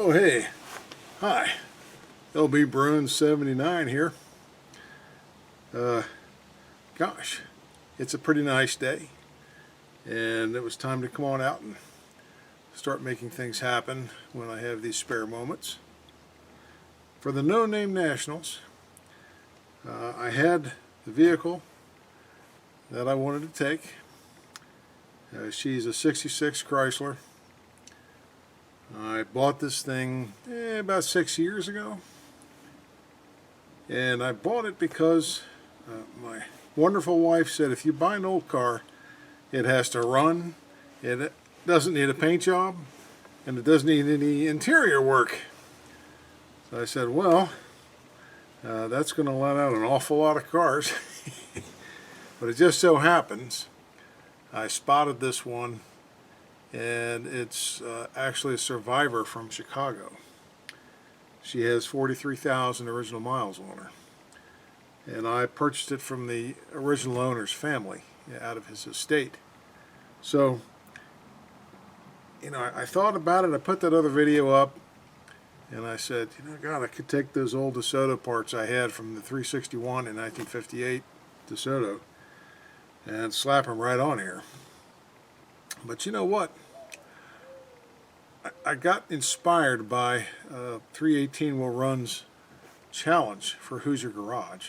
Oh hey, hi, LB Bruin 79 here. Gosh, it's a pretty nice day, and it was time to come on out and start making things happen when I have these spare moments. For the No Name Nationals, I had the vehicle that I wanted to take. She's a 66 Chrysler. I bought this thing about 6 years ago, and I bought it because my wonderful wife said if you buy an old car, it has to run, it doesn't need a paint job, and it doesn't need any interior work. So I said, well, that's going to let out an awful lot of cars. But it just so happens I spotted this one, and it's actually a Survivor from Chicago. She has 43,000 original miles on her, and I purchased it from the original owner's family out of his estate. So, you know, I thought about it. I put that other video up, and I said, you know, God, I could take those old DeSoto parts I had from the 361 in 1958 DeSoto and slap them right on here. But you know what? I got inspired by 318 Will Run's challenge for Who's Your Garage,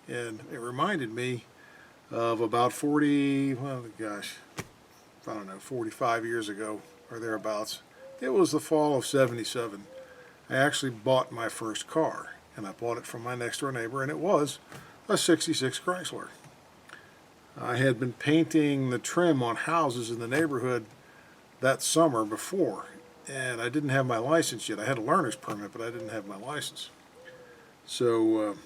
and it reminded me of about 40, well gosh, I don't know, 45 years ago or thereabouts. It was the fall of '77. I actually bought my first car, and I bought it from my next door neighbor, and it was a 66 Chrysler. I had been painting the trim on houses in the neighborhood that summer before, and I didn't have my license yet. I had a learner's permit, but I didn't have my license. So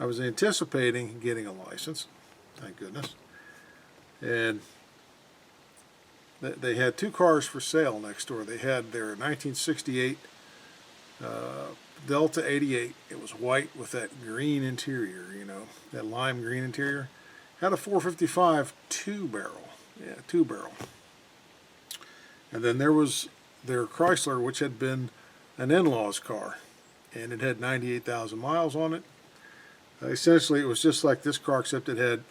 I was anticipating getting a license, thank goodness. And they had two cars for sale next door. They had their 1968 Delta 88. It was white with that green interior, you know, that lime green interior. Had a 455 two-barrel, two-barrel. And then there was their Chrysler, which had been an in-law's car, and it had 98,000 miles on it. Essentially, it was just like this car, except it had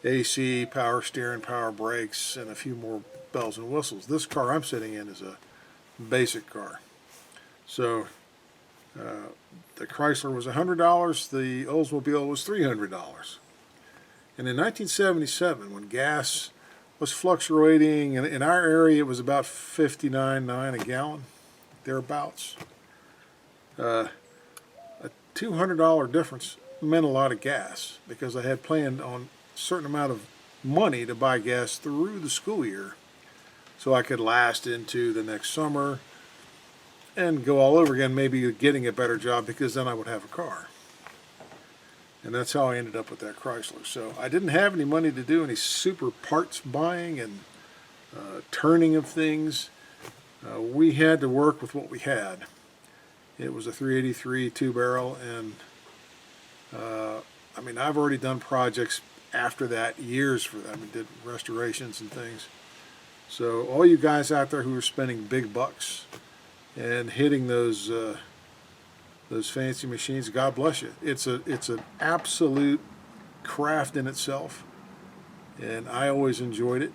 AC, power steering, power brakes, and a few more bells and whistles. This car I'm sitting in is a basic car. So the Chrysler was $100, the Oldsmobile was $300. And in 1977, when gas was fluctuating, and in our area it was about 59.9 a gallon, thereabouts. A $200 difference meant a lot of gas, because I had planned on a certain amount of money to buy gas through the school year so I could last into the next summer and go all over again, maybe getting a better job, because then I would have a car. And that's how I ended up with that Chrysler. So I didn't have any money to do any super parts buying and turning of things. We had to work with what we had. It was a 383 two-barrel, and I mean, I've already done projects after that, years for that. I mean, did restorations and things. So all you guys out there who are spending big bucks and hitting those fancy machines, God bless you. It's an absolute craft in itself, and I always enjoyed it.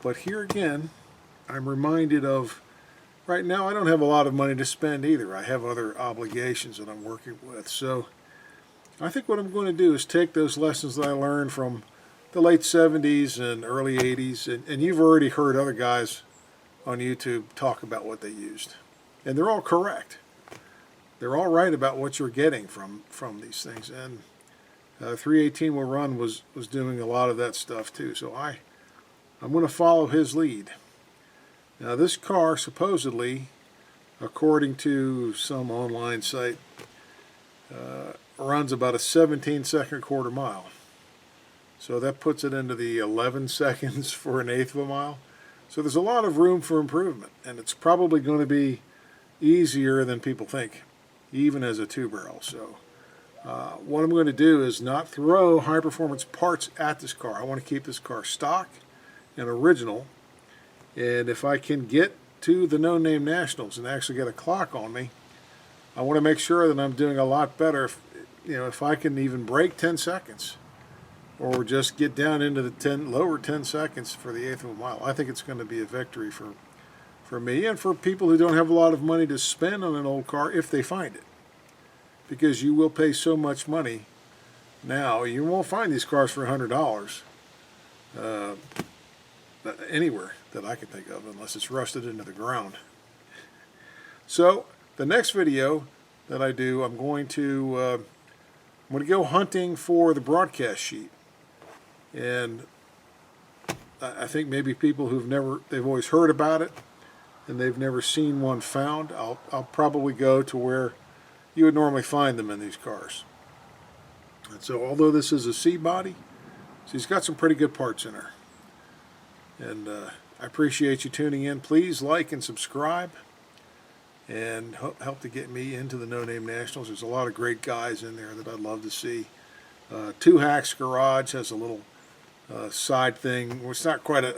But here again, I'm reminded of, right now I don't have a lot of money to spend either. I have other obligations that I'm working with. So I think what I'm going to do is take those lessons that I learned from the late 70s and early 80s, and you've already heard other guys on YouTube talk about what they used. And they're all correct. They're all right about what you're getting from these things. And 318 Will Run was doing a lot of that stuff too. So I'm going to follow his lead. Now this car supposedly, according to some online site, runs about a 17-second quarter mile. So that puts it into the 11 seconds for an eighth of a mile. So there's a lot of room for improvement, and it's probably going to be easier than people think, even as a two-barrel. So what I'm going to do is not throw high-performance parts at this car. I want to keep this car stock and original, and if I can get to the No Name Nationals and actually get a clock on me, I want to make sure that I'm doing a lot better. If I can even break 10 seconds, or just get down into the lower 10 seconds for the eighth of a mile, I think it's going to be a victory for me and for people who don't have a lot of money to spend on an old car if they find it. Because you will pay so much money now. You won't find these cars for $100 anywhere that I can think of, unless it's rusted into the ground. So the next video that I do, I'm going to go hunting for the broadcast sheet. And I think maybe people they've always heard about it and they've never seen one found. I'll probably go to where you would normally find them in these cars. And so although this is a C body, she's got some pretty good parts in her. And I appreciate you tuning in. Please like and subscribe and help to get me into the No Name Nationals. There's a lot of great guys in there that I'd love to see. Two Hacks Garage has a little side thing. Well, it's not quite an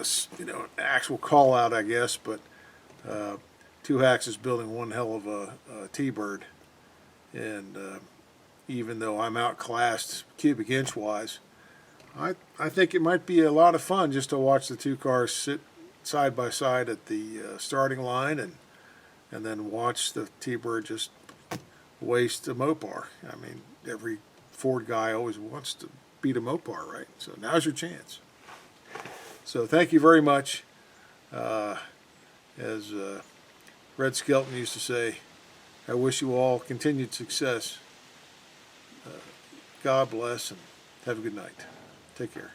actual call out, I guess, but Two Hacks is building one hell of a T-Bird, and even though I'm outclassed cubic inch wise, I think it might be a lot of fun just to watch the two cars sit side by side at the starting line and then watch the T-Bird just waste a Mopar. I mean, every Ford guy always wants to beat a Mopar, right? So now's your chance. So thank you very much. As Red Skelton used to say, I wish you all continued success. God bless and have a good night. Take care.